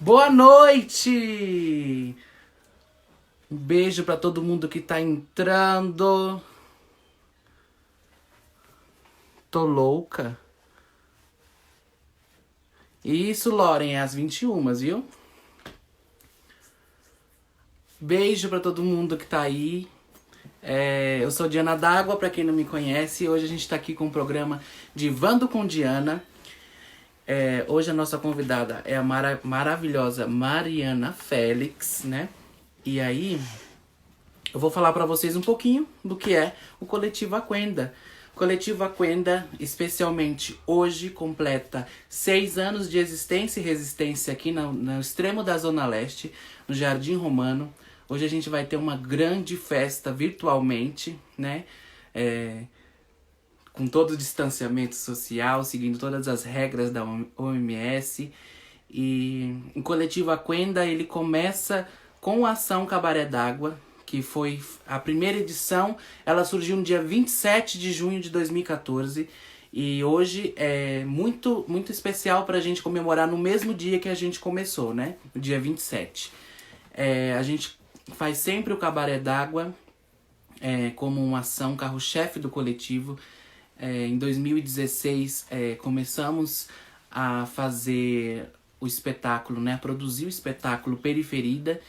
Boa noite! Um beijo pra todo mundo que tá entrando. Tô louca. Isso, Loren, é às 21, viu? Beijo pra todo mundo que tá aí. Eu sou Diana D'Água, pra quem não me conhece. Hoje a gente tá aqui com o programa Divando com Diana. Hoje a nossa convidada é a maravilhosa Mariana Félix, né? E aí, eu vou falar pra vocês um pouquinho do que é o Coletivo Aquenda. O Coletivo Aquenda, especialmente hoje, completa 6 anos de existência e resistência aqui no extremo da Zona Leste, no Jardim Romano. Hoje a gente vai ter uma grande festa virtualmente, né? Com todo o distanciamento social, seguindo todas as regras da OMS. E o Coletivo Aquenda, ele começa com a ação Cabaré d'Água, que foi a primeira edição. Ela surgiu no dia 27 de junho de 2014. E hoje é muito, muito especial para a gente comemorar no mesmo dia que a gente começou, né? No dia 27. A gente faz sempre o Cabaré d'Água como uma ação carro-chefe do coletivo. Em 2016, começamos a fazer o espetáculo, né? A produzir o espetáculo Periferida.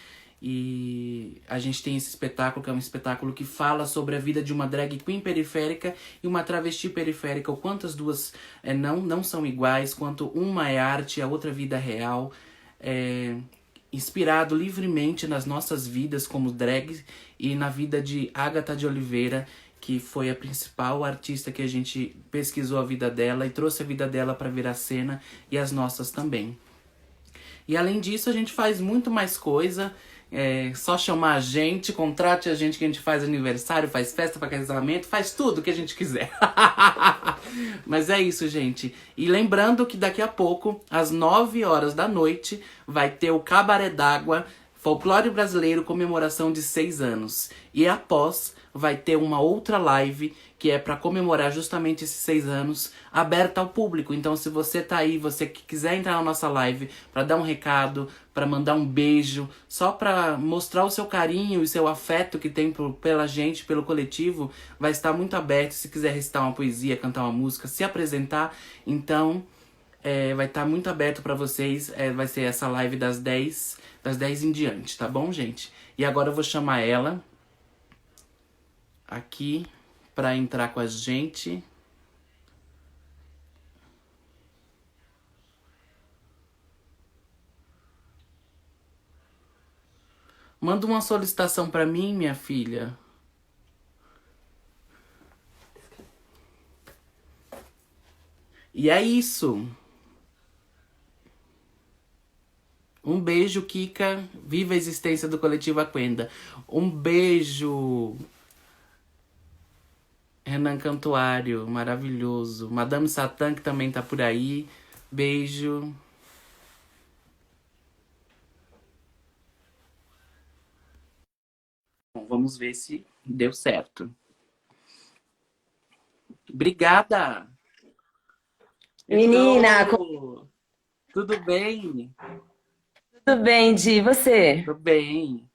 E a gente tem esse espetáculo, que é um espetáculo que fala sobre a vida de uma drag queen periférica e uma travesti periférica, o quanto as duas não são iguais, quanto uma é arte e a outra vida real. Inspirado livremente nas nossas vidas como drag e na vida de Agatha de Oliveira, que foi a principal artista que a gente pesquisou a vida dela e trouxe a vida dela para ver a cena, e as nossas também. E além disso, a gente faz muito mais coisa. Só chamar a gente, contrate a gente, que a gente faz aniversário, faz festa para casamento, faz tudo que a gente quiser. Mas é isso, gente. E lembrando que daqui a pouco, às 9 horas da noite, vai ter o Cabaré d'Água, Folclore Brasileiro, comemoração de 6 anos. E após, vai ter uma outra live, que é para comemorar justamente esses 6 anos, aberta ao público. Então, se você tá aí, você que quiser entrar na nossa live para dar um recado, para mandar um beijo, só para mostrar o seu carinho e o seu afeto que tem pela gente, pelo coletivo, vai estar muito aberto. Se quiser recitar uma poesia, cantar uma música, se apresentar, então vai estar muito aberto para vocês. Vai ser essa live das 10 em diante, tá bom, gente? E agora eu vou chamar ela aqui para entrar com a gente. Manda uma solicitação para mim, minha filha. E é isso. Um beijo, Kika. Viva a existência do Coletivo Aquenda. Um beijo, Renan Cantuário, maravilhoso. Madame Satã, que também tá por aí. Beijo. Bom, vamos ver se deu certo. Obrigada! Menina, Hello! Tudo bem? tudo bem, Di? E você? Tudo bem.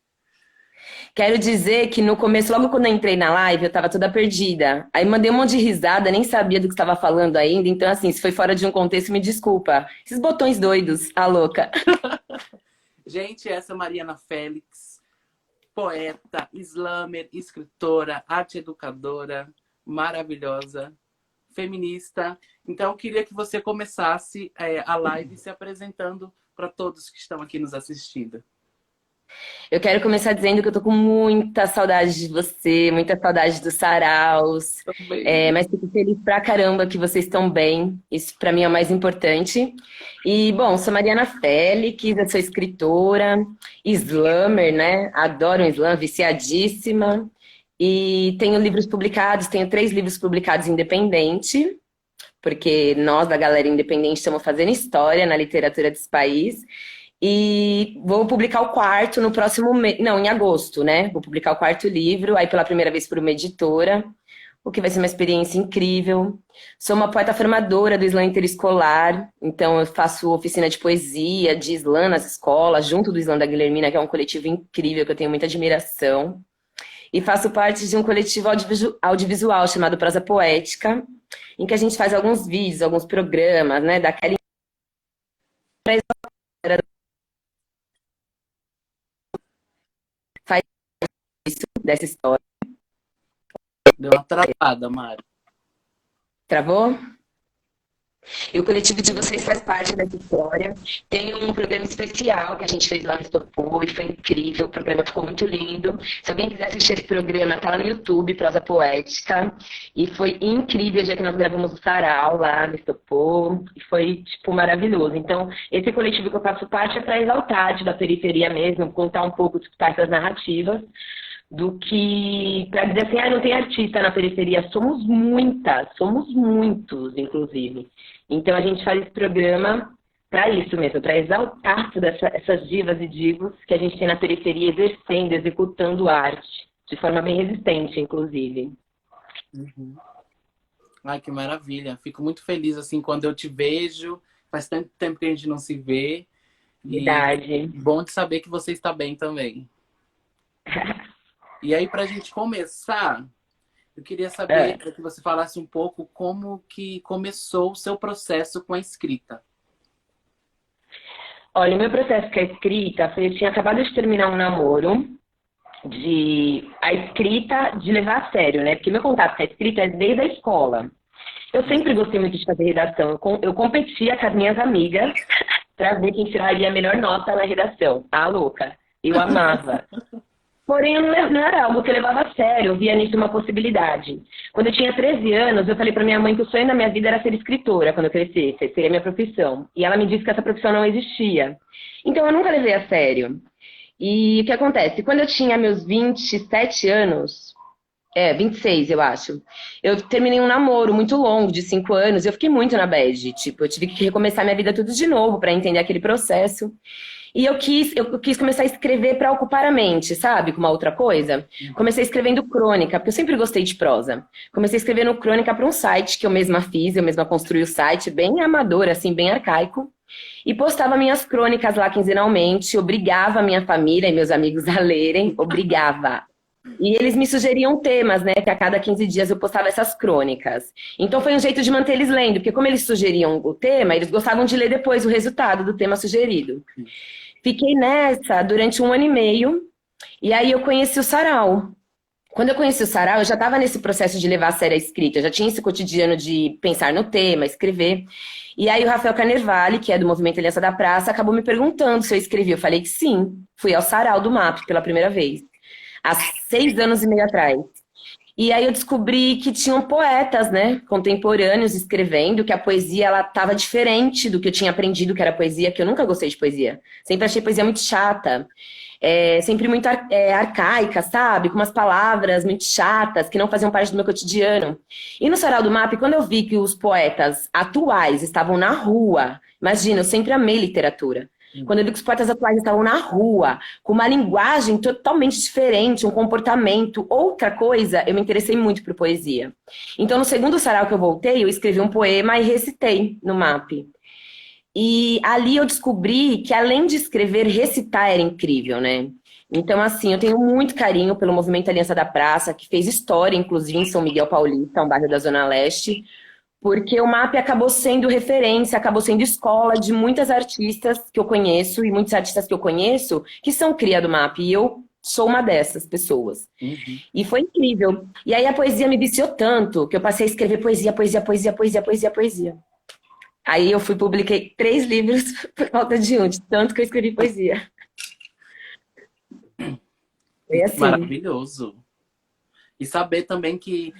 Quero dizer que no começo, logo quando eu entrei na live, eu tava toda perdida. Aí mandei um monte de risada, nem sabia do que estava falando ainda. Então, assim, se foi fora de um contexto, me desculpa. Esses botões doidos, a louca. Gente, essa é Mariana Félix, poeta, slammer, escritora, arte educadora, maravilhosa, feminista. Então, eu queria que você começasse a live se apresentando para todos que estão aqui nos assistindo. Eu quero começar dizendo que eu tô com muita saudade de você, muita saudade dos saraus. Também. Mas fico feliz pra caramba que vocês estão bem. Isso pra mim é o mais importante. E, bom, sou Mariana Félix, eu sou escritora, slammer, né? Adoro um slam, viciadíssima. E tenho livros publicados, tenho 3 livros publicados independente, porque nós, da galera independente, estamos fazendo história na literatura desse país. E vou publicar o quarto no próximo mês, não, em agosto, né? Vou publicar o quarto livro, aí pela primeira vez por uma editora. o que vai ser uma experiência incrível. Sou uma poeta formadora do slam interescolar, então eu faço oficina de poesia, de slam nas escolas, junto do Slam da Guilhermina, que é um coletivo incrível, que eu tenho muita admiração. E faço parte de um coletivo audiovisual chamado Prosa Poética, em que a gente faz alguns vídeos, alguns programas, né, daquela faz isso, dessa história. Deu uma travada, Mari. Travou? E o coletivo de vocês faz parte dessa história. Tem um programa especial que a gente fez lá no Estopô e foi incrível. O programa ficou muito lindo. Se alguém quiser assistir esse programa, tá lá no YouTube, Prosa Poética. E foi incrível o dia que nós gravamos o Sarau lá no Estopô. E foi, tipo, maravilhoso. Então, esse coletivo que eu faço parte é para exaltar da periferia mesmo, contar um pouco, tipo, essas narrativas do que para dizer assim, ah, não tem artista na periferia. Somos muitas, somos muitos, inclusive. Então a gente faz esse programa para isso mesmo, para exaltar todas essas divas e divos que a gente tem na periferia exercendo, executando arte, de forma bem resistente, inclusive. Uhum. Ai, que maravilha. Fico muito feliz, assim, quando eu te vejo. Faz tanto tempo que a gente não se vê. E Verdade. bom de saber que você está bem também. E aí, para a gente começar, eu queria saber É. que você falasse um pouco como que começou o seu processo com a escrita. Olha, o meu processo com a escrita foi, eu tinha acabado de terminar um namoro de a escrita de levar a sério, né? Porque meu contato com a escrita é desde a escola. Eu sempre gostei muito de fazer redação. Eu competia com as minhas amigas para ver quem tiraria a melhor nota na redação. Tá louca? Eu amava. Porém, não era algo que eu levava a sério, eu via nisso uma possibilidade. Quando eu tinha 13 anos, eu falei para minha mãe que o sonho da minha vida era ser escritora quando eu crescesse, seria minha profissão. E ela me disse que essa profissão não existia. Então, eu nunca levei a sério. E o que acontece? Quando eu tinha meus 27 anos, 26, eu acho. Eu terminei um namoro muito longo, de 5 anos, e eu fiquei muito na bad. Tipo, eu tive que recomeçar minha vida tudo de novo para entender aquele processo. E eu quis começar a escrever para ocupar a mente, sabe? Com uma outra coisa. Comecei escrevendo crônica, porque eu sempre gostei de prosa. Comecei escrevendo crônica para um site que eu mesma fiz, eu mesma construí o site, bem amador, assim, bem arcaico. E postava minhas crônicas lá quinzenalmente, obrigava a minha família e meus amigos a lerem, obrigava. E eles me sugeriam temas, né? Que a cada 15 dias eu postava essas crônicas. Então foi um jeito de manter eles lendo, porque como eles sugeriam o tema, eles gostavam de ler depois o resultado do tema sugerido. Fiquei nessa durante 1 ano e meio, e aí eu conheci o Sarau. Quando eu conheci o Sarau, eu já estava nesse processo de levar a sério a escrita, eu já tinha esse cotidiano de pensar no tema, escrever. E aí o Rafael Carnevale, que é do Movimento Aliança da Praça, acabou me perguntando se eu escrevi. Eu falei que sim, fui ao Sarau do MAP pela primeira vez, há 6 anos e meio atrás. E aí eu descobri que tinham poetas, né, contemporâneos escrevendo, que a poesia ela estava diferente do que eu tinha aprendido que era poesia, que eu nunca gostei de poesia. Sempre achei poesia muito chata, sempre muito arcaica, sabe? Com umas palavras muito chatas, que não faziam parte do meu cotidiano. E no Sarau do MAP, quando eu vi que os poetas atuais estavam na rua, imagina, eu sempre amei literatura. Quando eu vi que os poetas atuais estavam na rua, com uma linguagem totalmente diferente, um comportamento, outra coisa, eu me interessei muito por poesia. Então, no segundo sarau que eu voltei, eu escrevi um poema e recitei no MAP. E ali eu descobri que, além de escrever, recitar era incrível, né? Então, assim, eu tenho muito carinho pelo Movimento Aliança da Praça, que fez história, inclusive, em São Miguel Paulista, um bairro da Zona Leste, porque o MAP acabou sendo referência, acabou sendo escola de muitas artistas que eu conheço e muitos artistas que eu conheço que são cria do MAP. E eu sou uma dessas pessoas. Uhum. E foi incrível. E aí a poesia me viciou tanto que eu passei a escrever poesia, poesia, poesia, poesia, poesia, poesia. Aí eu publiquei 3 livros por falta de um, de tanto que eu escrevi poesia. Foi assim. Maravilhoso. E saber também que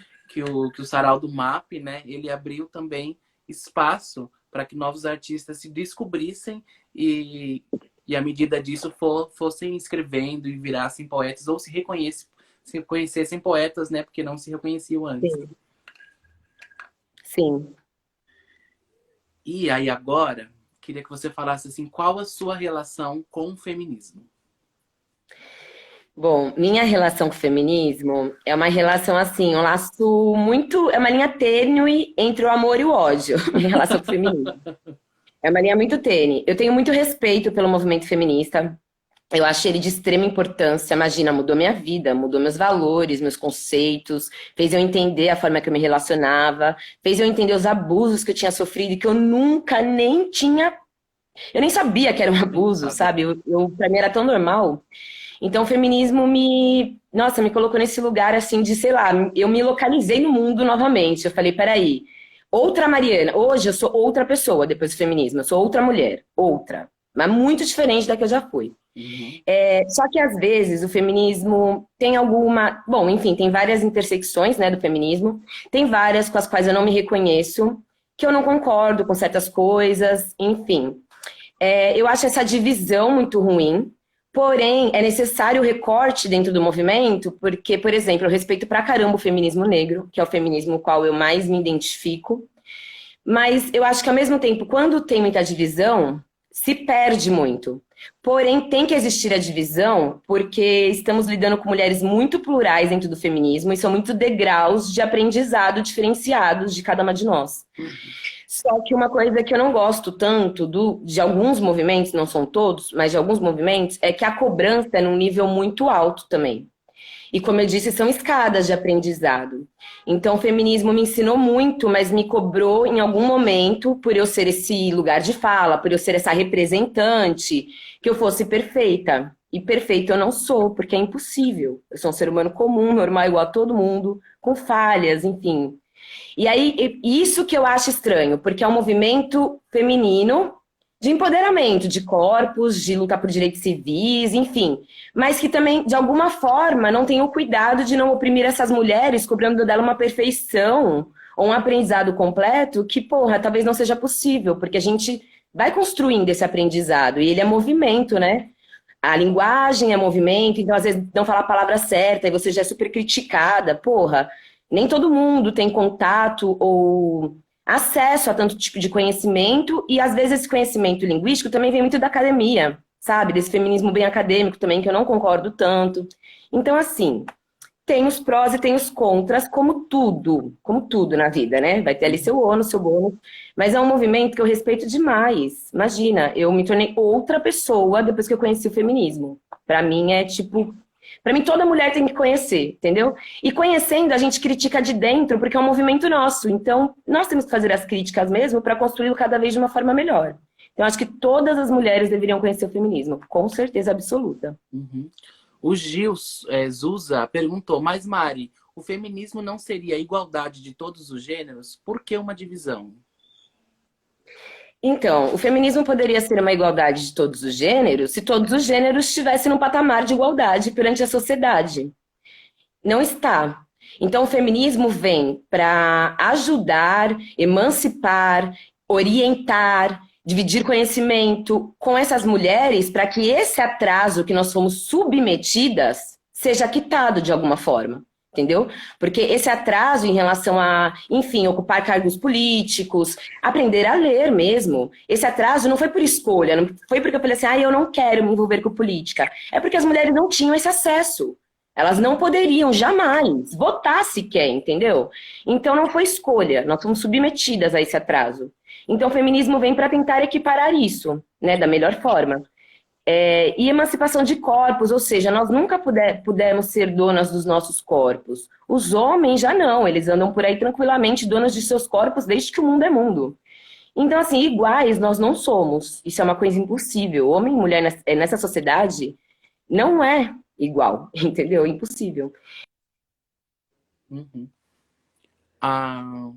o Sarau do MAP, né, ele abriu também espaço para que novos artistas se descobrissem e à medida disso fossem escrevendo e virassem poetas ou se conhecessem poetas, né, porque não se reconheciam antes. Sim. Sim. E aí agora, queria que você falasse assim, qual a sua relação com o feminismo? Bom, minha relação com o feminismo é uma relação assim, um laço muito. É uma linha tênue entre o amor e o ódio, minha relação com o feminismo. É uma linha muito tênue. Eu tenho muito respeito pelo movimento feminista. Eu acho ele de extrema importância. Imagina, mudou minha vida, mudou meus valores, meus conceitos, fez eu entender a forma que eu me relacionava, fez eu entender os abusos que eu tinha sofrido e que eu nunca nem tinha. Eu nem sabia que era um abuso, Sabe? sabe? Pra mim era tão normal. Então, o feminismo nossa, me colocou nesse lugar assim de, sei lá, eu me localizei no mundo novamente. Eu falei, peraí, outra Mariana. Hoje eu sou outra pessoa depois do feminismo. Eu sou outra mulher, outra. Mas muito diferente da que eu já fui. Uhum. Só que às vezes o feminismo tem alguma. Bom, enfim, tem várias intersecções, né, do feminismo. Tem várias com as quais eu não me reconheço, que eu não concordo com certas coisas, enfim. Eu acho essa divisão muito ruim. Porém, é necessário o recorte dentro do movimento, porque, por exemplo, eu respeito pra caramba o feminismo negro, que é o feminismo com o qual eu mais me identifico. Mas eu acho que, ao mesmo tempo, quando tem muita divisão, se perde muito. Porém, tem que existir a divisão, porque estamos lidando com mulheres muito plurais dentro do feminismo e são muito degraus de aprendizado diferenciados de cada uma de nós. Só que uma coisa que eu não gosto tanto de alguns movimentos, não são todos, mas de alguns movimentos, é que a cobrança é num nível muito alto também. E como eu disse, são escadas de aprendizado. Então, o feminismo me ensinou muito, mas me cobrou em algum momento, por eu ser esse lugar de fala, por eu ser essa representante, que eu fosse perfeita. E perfeita eu não sou, porque é impossível. Eu sou um ser humano comum, normal, igual a todo mundo, com falhas, enfim. E aí, isso que eu acho estranho, porque é um movimento feminino de empoderamento de corpos, de lutar por direitos civis, enfim. Mas que também, de alguma forma, não tem o cuidado de não oprimir essas mulheres, cobrando dela uma perfeição ou um aprendizado completo que, porra, talvez não seja possível, porque a gente vai construindo esse aprendizado e ele é movimento, né? A linguagem é movimento, então às vezes não fala a palavra certa e você já é super criticada. Porra, nem todo mundo tem contato ou acesso a tanto tipo de conhecimento e às vezes esse conhecimento linguístico também vem muito da academia, sabe? Desse feminismo bem acadêmico também, que eu não concordo tanto. Então, assim, tem os prós e tem os contras, como tudo na vida, né? Vai ter ali seu ônus, seu bônus, mas é um movimento que eu respeito demais. Imagina, eu me tornei outra pessoa depois que eu conheci o feminismo. Pra mim é tipo, pra mim toda mulher tem que conhecer, entendeu? E conhecendo a gente critica de dentro porque é um movimento nosso. Então, nós temos que fazer as críticas mesmo para construí-lo cada vez de uma forma melhor. Então, acho que todas as mulheres deveriam conhecer o feminismo, com certeza absoluta. Uhum. O Gil Zusa perguntou, mas Mari, o feminismo não seria a igualdade de todos os gêneros? Por que uma divisão? Então, o feminismo poderia ser uma igualdade de todos os gêneros se todos os gêneros estivessem num patamar de igualdade perante a sociedade. Não está. Então, o feminismo vem para ajudar, emancipar, orientar, dividir conhecimento com essas mulheres para que esse atraso que nós fomos submetidas seja quitado de alguma forma. Entendeu? Porque esse atraso em relação a, enfim, ocupar cargos políticos, aprender a ler mesmo, esse atraso não foi por escolha, não foi porque eu falei assim, eu não quero me envolver com política. É porque as mulheres não tinham esse acesso. Elas não poderiam jamais votar sequer, entendeu? Então não foi escolha, nós fomos submetidas a esse atraso. Então o feminismo vem para tentar equiparar isso, né, da melhor forma. E emancipação de corpos, ou seja, nós nunca pudemos ser donas dos nossos corpos. Os homens já não, eles andam por aí tranquilamente donos de seus corpos desde que o mundo é mundo. Então, assim, iguais nós não somos. Isso é uma coisa impossível. Homem e mulher nessa sociedade não é igual, entendeu? É impossível. Uhum. A,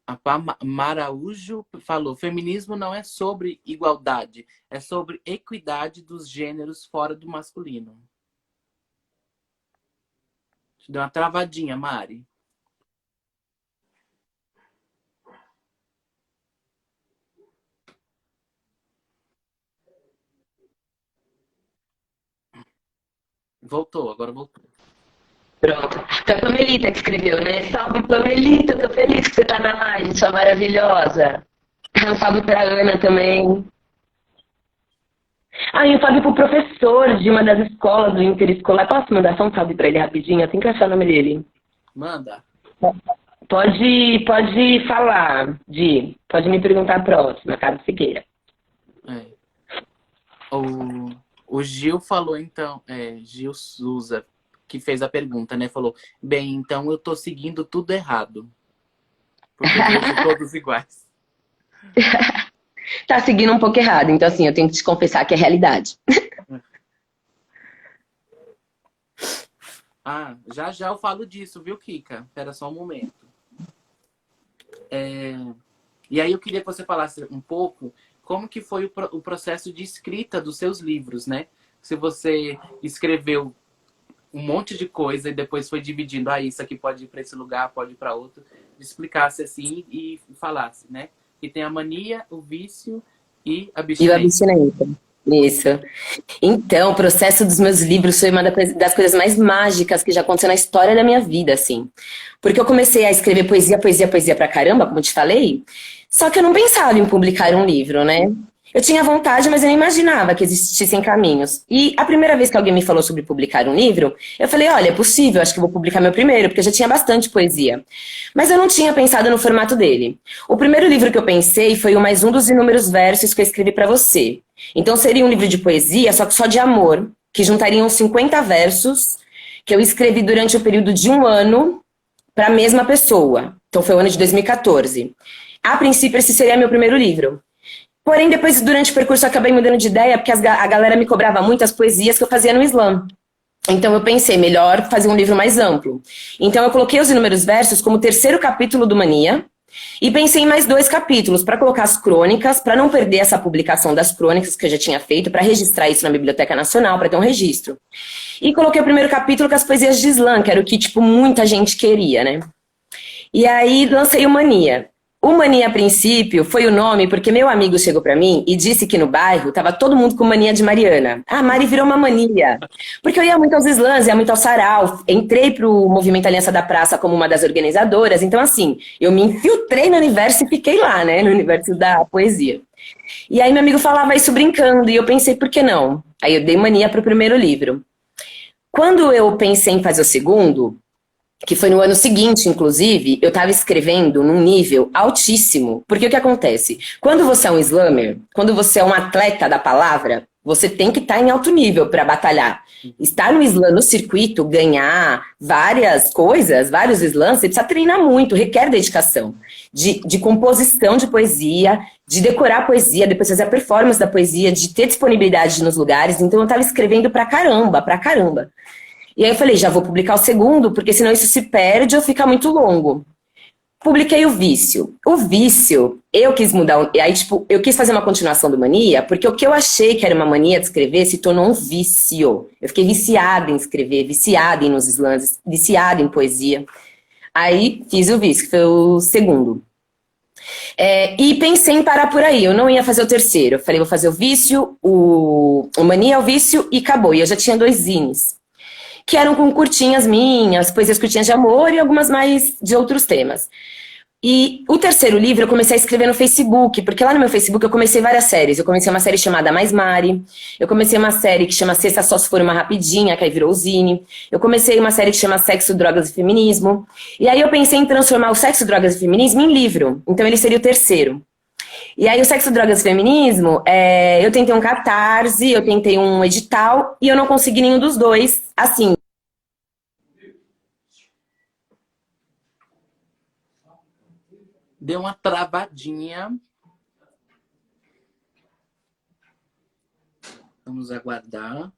a Pá Maraújo falou, feminismo não é sobre igualdade, é sobre equidade dos gêneros fora do masculino. Deu uma travadinha, Mari. Voltou, agora voltou. Pronto. Foi a Pamelita que escreveu, né? Salve, Pamelita, tô feliz que você tá na live, sua maravilhosa. Um salve pra Ana também. Ah, e um salve pro professor de uma das escolas do Interescolar. Posso mandar só um salve pra ele rapidinho? Eu tenho que achar o nome dele. Manda. Pode falar, Di. Pode me perguntar a próxima, caso você queira. É. O Gil falou, então, Gil Souza, que fez a pergunta, né? Falou, bem, então eu tô seguindo tudo errado. Porque eu vejo todos iguais. Tá seguindo um pouco errado, então assim, eu tenho que te confessar que é realidade. Ah, já já eu falo disso, viu, Kika? Espera só um momento. E aí eu queria que você falasse um pouco como que foi o processo de escrita dos seus livros, né? Se você escreveu um monte de coisa e depois foi dividindo, isso aqui pode ir para esse lugar, pode ir para outro, explicasse assim e falasse, né? Que tem a mania, o vício e a E o abstinência. abstinência. Isso. Então, o processo dos meus livros foi uma das coisas mais mágicas que já aconteceu na história da minha vida, assim. Porque eu comecei a escrever poesia pra caramba, como eu te falei, só que eu não pensava em publicar um livro, né? Eu tinha vontade, mas eu não imaginava que existissem caminhos. E a primeira vez que alguém me falou sobre publicar um livro, eu falei, olha, é possível, acho que eu vou publicar meu primeiro, porque eu já tinha bastante poesia. Mas eu não tinha pensado no formato dele. O primeiro livro que eu pensei foi o Mais Um dos Inúmeros Versos que eu escrevi pra você. Então seria um livro de poesia, só que só de amor, que juntariam 50 versos que eu escrevi durante o período de um ano para a mesma pessoa. Então foi o ano de 2014. A princípio, esse seria meu primeiro livro. Porém, depois, durante o percurso, eu acabei mudando de ideia, porque a galera me cobrava muito as poesias que eu fazia no Islã. Então eu pensei, melhor fazer um livro mais amplo. Então eu coloquei os inúmeros versos como o terceiro capítulo do Mania, e pensei em mais 2 capítulos para colocar as crônicas, para não perder essa publicação das crônicas que eu já tinha feito, para registrar isso na Biblioteca Nacional, para ter um registro. E coloquei o primeiro capítulo com as poesias de Islã, que era o que, tipo, muita gente queria, né? E aí lancei o Mania. O Mania, a princípio, foi o nome porque meu amigo chegou pra mim e disse que no bairro tava todo mundo com mania de Mariana. Ah, Mari virou uma mania. Porque eu ia muito aos slams, ia muito ao sarau, entrei pro Movimento Aliança da Praça como uma das organizadoras, então assim, eu me infiltrei no universo e fiquei lá, né, no universo da poesia. E aí meu amigo falava isso brincando e eu pensei, por que não? Aí eu dei Mania pro primeiro livro. Quando eu pensei em fazer o segundo, que foi no ano seguinte, inclusive, eu estava escrevendo num nível altíssimo. Porque o que acontece? Quando você é um slammer, quando você é um atleta da palavra, você tem que estar em alto nível para batalhar. Estar no slam, no circuito, ganhar várias coisas, vários slams, você precisa treinar muito, requer dedicação. De composição de poesia, de decorar a poesia, depois fazer a performance da poesia, de ter disponibilidade nos lugares. Então eu estava escrevendo pra caramba, pra caramba. E aí eu falei, já vou publicar o segundo, porque senão isso se perde ou fica muito longo. Publiquei o Vício. O Vício, eu quis mudar, aí tipo, eu quis fazer uma continuação do Mania, porque o que eu achei que era uma mania de escrever se tornou um vício. Eu fiquei viciada em escrever, viciada em nos slams, viciada em poesia. Aí fiz o Vício, que foi o segundo. E pensei em parar por aí, eu não ia fazer o terceiro. Eu falei, vou fazer o Vício, o Mania, o Vício e acabou. E eu já tinha 2 zines, que eram com curtinhas minhas, poesias curtinhas de amor e algumas mais de outros temas. E o terceiro livro eu comecei a escrever no Facebook, porque lá no meu Facebook eu comecei várias séries. Eu comecei uma série chamada Mais Mari, eu comecei uma série que chama Sexta Só Se For Uma Rapidinha, que aí virou o Zine. Eu comecei uma série que chama Sexo, Drogas e Feminismo. E aí eu pensei em transformar o Sexo, Drogas e Feminismo em livro. Então ele seria o terceiro. E aí o Sexo, Drogas e Feminismo, eu tentei um Catarse, eu tentei um edital e eu não consegui nenhum dos dois, assim. Deu uma travadinha. Vamos aguardar.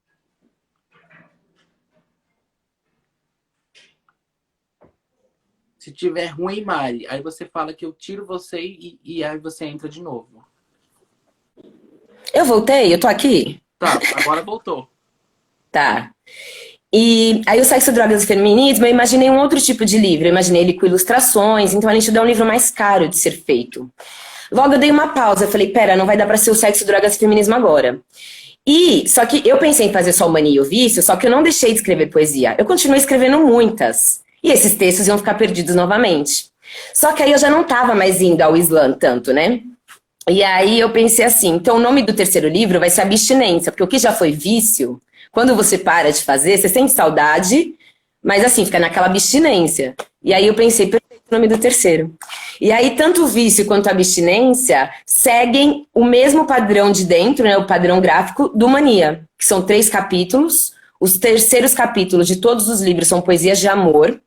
Se tiver ruim, Mari, aí você fala que eu tiro você e aí você entra de novo. Eu voltei? Eu tô aqui? Tá, agora voltou. Tá. E aí o Sexo, Drogas e Feminismo, eu imaginei um outro tipo de livro. Eu imaginei ele com ilustrações, então a gente deu um livro mais caro de ser feito. Logo eu dei uma pausa, eu falei, pera, não vai dar pra ser o Sexo, Drogas e Feminismo agora. Só que eu pensei em fazer só o Mania e o Vício, só que eu não deixei de escrever poesia. Eu continuei escrevendo muitas. E esses textos iam ficar perdidos novamente. Só que aí eu já não tava mais indo ao Islã tanto, né? E aí eu pensei assim, então o nome do terceiro livro vai ser Abstinência, porque o que já foi vício, quando você para de fazer, você sente saudade, mas assim, fica naquela abstinência. E aí eu pensei, perfeito, o nome do terceiro. E aí tanto o vício quanto a abstinência seguem o mesmo padrão de dentro, né, o padrão gráfico do Mania, que são 3 capítulos. Os terceiros capítulos de todos os livros são poesias de amor.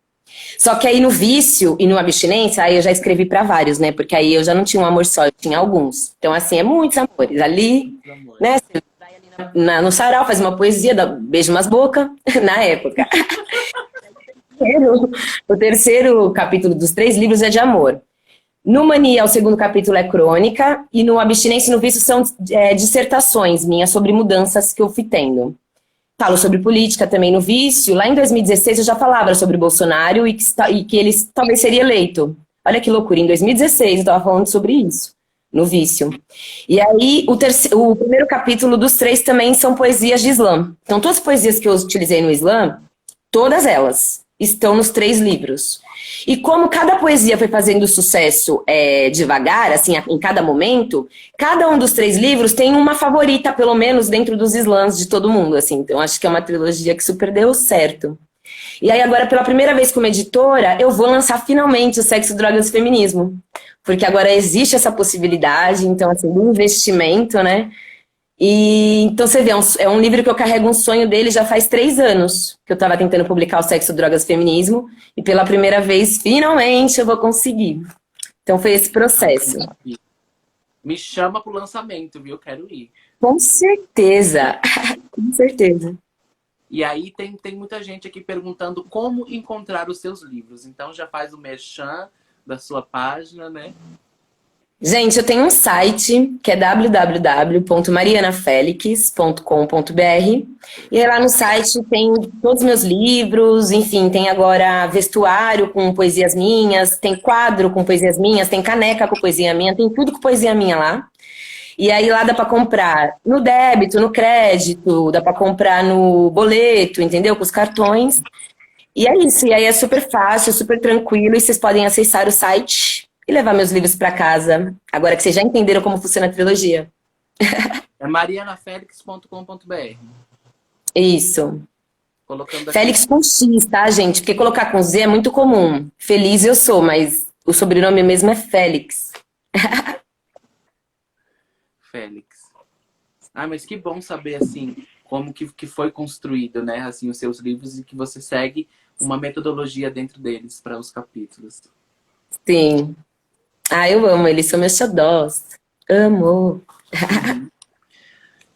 Só que aí no vício e no abstinência, aí eu já escrevi para vários, né? Porque aí eu já não tinha um amor só, eu tinha alguns. Então, assim, é muitos amores. Ali, né? Você vai ali no sarau, faz uma poesia, dá beijo umas bocas, na época. O terceiro capítulo dos 3 livros é de amor. No Mania, o segundo capítulo é crônica, e no Abstinência e no Vício são dissertações minhas sobre mudanças que eu fui tendo. Falo sobre política também no Vício. Lá em 2016 eu já falava sobre Bolsonaro e que ele talvez seria eleito. Olha que loucura, em 2016 eu estava falando sobre isso, no Vício. E aí o primeiro capítulo dos 3 também são poesias de Islã. Então todas as poesias que eu utilizei no Islã, todas elas estão nos 3 livros. E como cada poesia foi fazendo sucesso devagar, assim, em cada momento, cada um dos 3 livros tem uma favorita, pelo menos, dentro dos slams de todo mundo, assim. Então, acho que é uma trilogia que super deu certo. E aí, agora, pela primeira vez como editora, eu vou lançar finalmente o Sexo, Drogas e Feminismo. Porque agora existe essa possibilidade, então, assim, do investimento, né? E então você vê, é um livro que eu carrego um sonho dele já faz 3 anos, que eu estava tentando publicar o Sexo, Drogas e Feminismo, e pela primeira vez, finalmente, eu vou conseguir. Então foi esse processo. Me chama pro lançamento, viu? Eu quero ir. Com certeza, com certeza. E aí tem muita gente aqui perguntando como encontrar os seus livros. Então já faz o merchan da sua página, né? Gente, eu tenho um site que é www.marianafelix.com.br e aí lá no site tem todos os meus livros, enfim, tem agora vestuário com poesias minhas, tem quadro com poesias minhas, tem caneca com poesia minha, tem tudo com poesia minha lá. E aí lá dá pra comprar no débito, no crédito, dá pra comprar no boleto, entendeu? Com os cartões. E é isso, e aí é super fácil, super tranquilo, e vocês podem acessar o site e levar meus livros para casa, agora que vocês já entenderam como funciona a trilogia. É marianafelix.com.br. Isso. Colocando aqui. Félix com X, tá, gente? Porque colocar com Z é muito comum. Feliz eu sou, mas o sobrenome mesmo é Félix. Félix. Ah, mas que bom saber, assim, como que foi construído, né? Assim, os seus livros e que você segue uma metodologia dentro deles para os capítulos. Sim. Ah, eu amo, eles são meus xodós. Amo.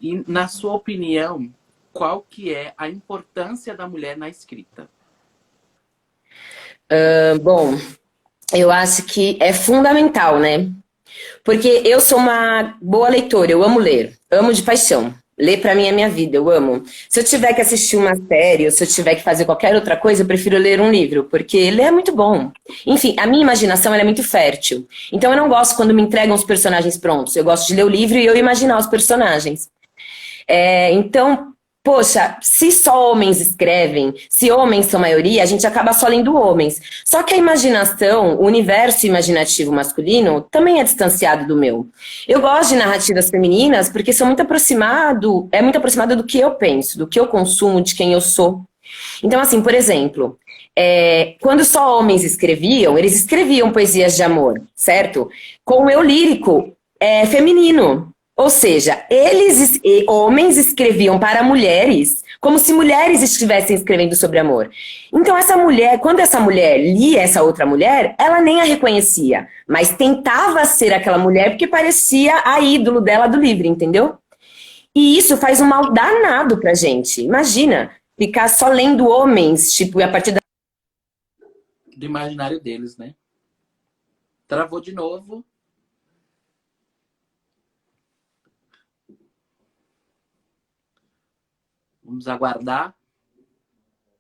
E, na sua opinião, qual que é a importância da mulher na escrita? Bom, eu acho que é fundamental, né? Porque eu sou uma boa leitora, eu amo ler, amo de paixão. Ler pra mim é minha vida, eu amo. Se eu tiver que assistir uma série, ou se eu tiver que fazer qualquer outra coisa, eu prefiro ler um livro, porque ler é muito bom. Enfim, a minha imaginação ela é muito fértil. Então eu não gosto quando me entregam os personagens prontos. Eu gosto de ler o livro e eu imaginar os personagens. Então, poxa, se só homens escrevem, se homens são maioria, a gente acaba só lendo homens. Só que a imaginação, o universo imaginativo masculino, também é distanciado do meu. Eu gosto de narrativas femininas porque são muito muito aproximado do que eu penso, do que eu consumo, de quem eu sou. Então, assim, por exemplo, quando só homens escreviam, eles escreviam poesias de amor, certo? Com o eu lírico feminino. Ou seja, homens escreviam para mulheres como se mulheres estivessem escrevendo sobre amor. Então essa mulher, quando essa mulher lia essa outra mulher, ela nem a reconhecia, mas tentava ser aquela mulher porque parecia a ídolo dela do livro, entendeu? E isso faz um mal danado pra gente. Imagina, ficar só lendo homens, tipo, a partir Do imaginário deles, né? Travou de novo. Vamos aguardar.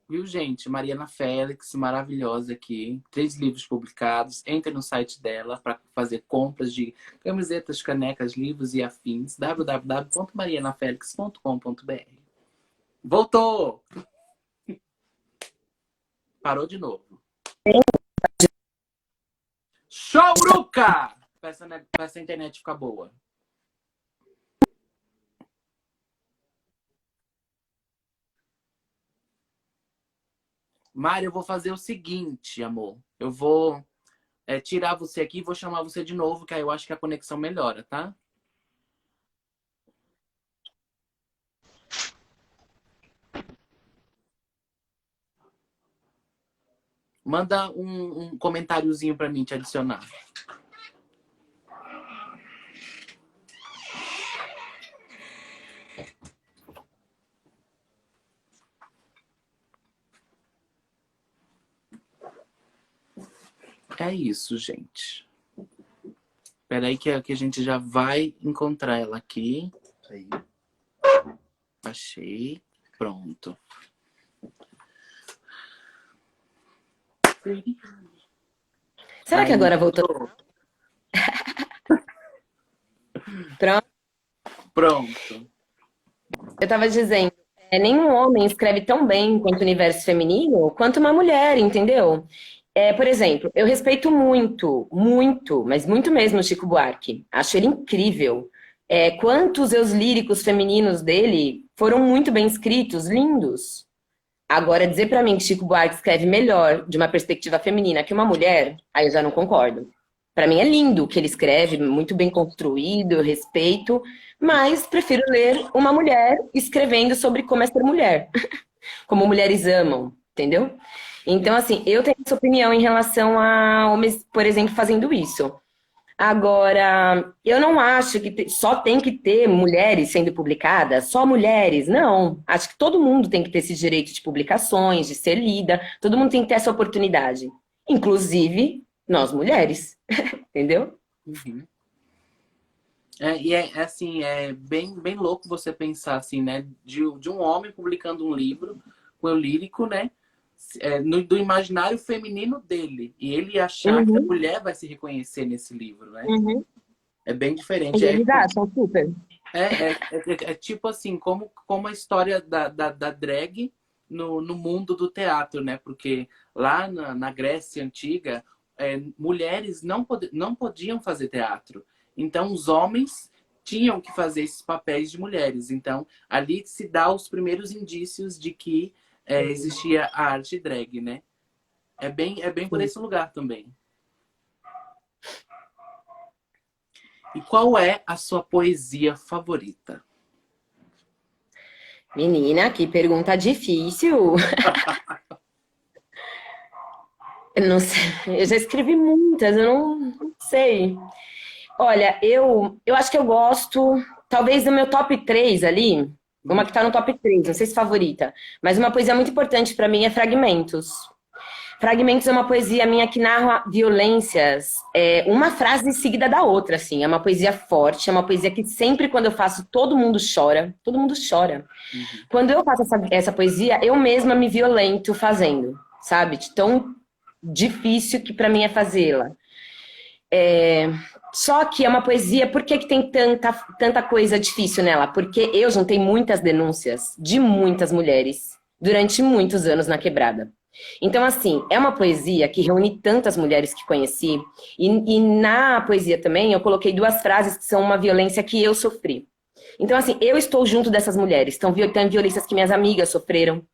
Viu, gente? Mariana Félix, maravilhosa aqui. 3 livros publicados. Entre no site dela para fazer compras de camisetas, canecas, livros e afins. www.marianafelix.com.br. Voltou! Parou de novo. Show, Ruca! pra essa internet ficar boa. Mário, eu vou fazer o seguinte, amor. Eu vou tirar você aqui e vou chamar você de novo, que aí eu acho que a conexão melhora, tá? Manda um comentáriozinho pra mim te adicionar. É isso, gente. Espera aí que a gente já vai encontrar ela aqui. Aí. Achei. Pronto. Será que Aí, agora voltou? Pronto. pronto. Eu tava dizendo, nenhum homem escreve tão bem quanto o universo feminino, quanto uma mulher, entendeu? Por exemplo, eu respeito muito, muito, mas muito mesmo o Chico Buarque. Acho ele incrível. Quantos os líricos femininos dele foram muito bem escritos, lindos. Agora, dizer pra mim que Chico Buarque escreve melhor de uma perspectiva feminina que uma mulher, aí eu já não concordo. Pra mim é lindo o que ele escreve, muito bem construído, eu respeito, mas prefiro ler uma mulher escrevendo sobre como é ser mulher, como mulheres amam, entendeu? Então, assim, eu tenho essa opinião em relação a homens, por exemplo, fazendo isso. Agora, eu não acho que só tem que ter mulheres sendo publicadas, só mulheres, não. Acho que todo mundo tem que ter esse direito de publicações, de ser lida, todo mundo tem que ter essa oportunidade. Inclusive, nós mulheres, entendeu? Uhum. E assim, é bem louco você pensar assim, né? De um homem publicando um livro com o lírico, né? Do imaginário feminino dele. E ele achar que a Uhum, mulher vai se reconhecer nesse livro, né? uhum. É bem diferente. E eles acham super. É tipo assim, como a história da drag no mundo do teatro, né? Porque lá na Grécia Antiga, mulheres não podiam fazer teatro. Então, os homens tinham que fazer esses papéis de mulheres. Então, ali se dá os primeiros indícios de que existia a arte drag, né? É bem por esse lugar também. E qual é a sua poesia favorita? Menina, que pergunta difícil. Eu não sei, eu já escrevi muitas, eu não sei. Olha, eu acho que eu gosto, talvez do meu top 3 ali, uma que tá no top 3, não sei se favorita, mas uma poesia muito importante pra mim é Fragmentos. Fragmentos é uma poesia minha que narra violências, uma frase seguida da outra, assim. É uma poesia forte, é uma poesia que sempre quando eu faço, todo mundo chora. Todo mundo chora. Uhum. Quando eu faço essa poesia, eu mesma me violento fazendo, sabe? De tão difícil que pra mim é fazê-la. Só que é uma poesia, por que tem tanta coisa difícil nela? Porque eu juntei muitas denúncias de muitas mulheres durante muitos anos na quebrada. Então, assim, é uma poesia que reúne tantas mulheres que conheci, e na poesia também eu coloquei duas frases que são uma violência que eu sofri. Então, assim, eu estou junto dessas mulheres. Então, tem violências que minhas amigas sofreram,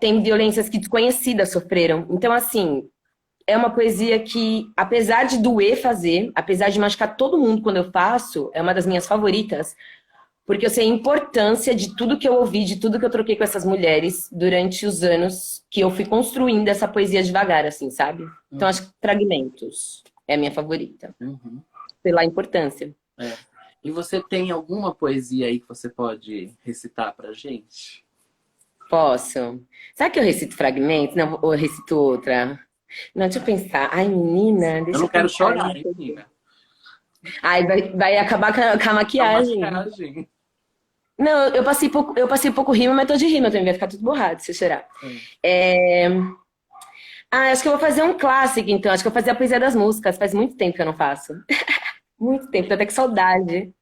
tem violências que desconhecidas sofreram. Então, assim, é uma poesia que, apesar de doer fazer, apesar de machucar todo mundo quando eu faço, é uma das minhas favoritas, porque eu sei a importância de tudo que eu ouvi, de tudo que eu troquei com essas mulheres durante os anos que eu fui construindo essa poesia devagar, assim, sabe? Então, acho que Fragmentos é a minha favorita, Uhum. pela importância. E você tem alguma poesia aí que você pode recitar pra gente? Posso? Sabe que eu recito Fragmentos? Não, ou eu recito outra? Não, deixa eu pensar. Ai, menina, Eu deixa não eu quero pensar. chorar, hein, menina? Ai, vai acabar com a A maquiagem. maquiagem. Não, eu passei pouco rima, mas tô de rima também, vai ficar tudo borrado se eu chorar. É... Ah, acho que eu vou fazer um clássico, então. Acho que eu vou fazer a poesia das músicas. Faz muito tempo que eu não faço. Muito tempo, tô até com saudade.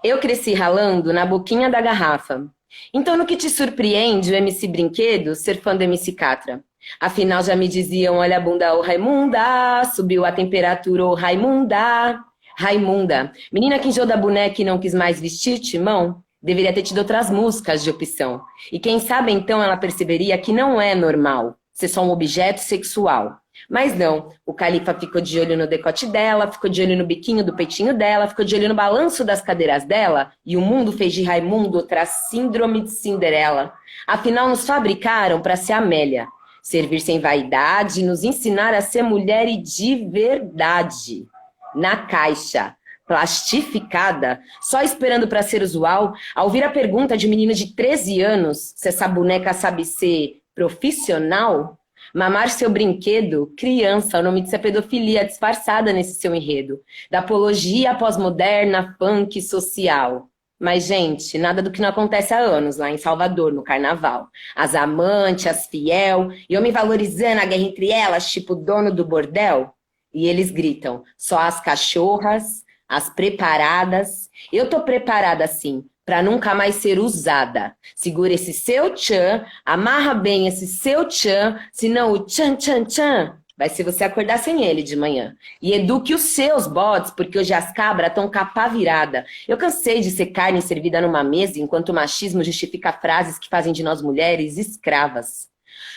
Eu cresci ralando na boquinha da garrafa. Então, no que te surpreende o MC Brinquedo ser fã do MC Catra? Afinal, já me diziam, olha a bunda, ô Raimunda, subiu a temperatura, ô Raimunda. Raimunda, menina que enjoou da boneca e não quis mais vestir timão, deveria ter tido outras músicas de opção. E quem sabe então ela perceberia que não é normal ser só um objeto sexual. Mas não, o Califa ficou de olho no decote dela, ficou de olho no biquinho do peitinho dela, ficou de olho no balanço das cadeiras dela, e o mundo fez de Raimundo outra síndrome de Cinderela. Afinal, nos fabricaram para ser Amélia, servir sem vaidade, nos ensinar a ser mulher e de verdade. Na caixa, plastificada, só esperando para ser usual, ao ouvir a pergunta de um menino de 13 anos se essa boneca sabe ser profissional, mamar seu brinquedo, criança, o nome disso é pedofilia disfarçada nesse seu enredo, da apologia pós-moderna, funk social. Mas, gente, nada do que não acontece há anos lá em Salvador, no carnaval. As amantes, as fiel, e homem valorizando a guerra entre elas, tipo dono do bordel. E eles gritam, só as cachorras, as preparadas. Eu tô preparada, sim, pra nunca mais ser usada. Segura esse seu tchan, amarra bem esse seu tchan, senão o tchan, tchan, tchan vai ser você acordar sem ele de manhã. E eduque os seus bodes, porque hoje as cabras estão capa virada. Eu cansei de ser carne servida numa mesa, enquanto o machismo justifica frases que fazem de nós mulheres escravas.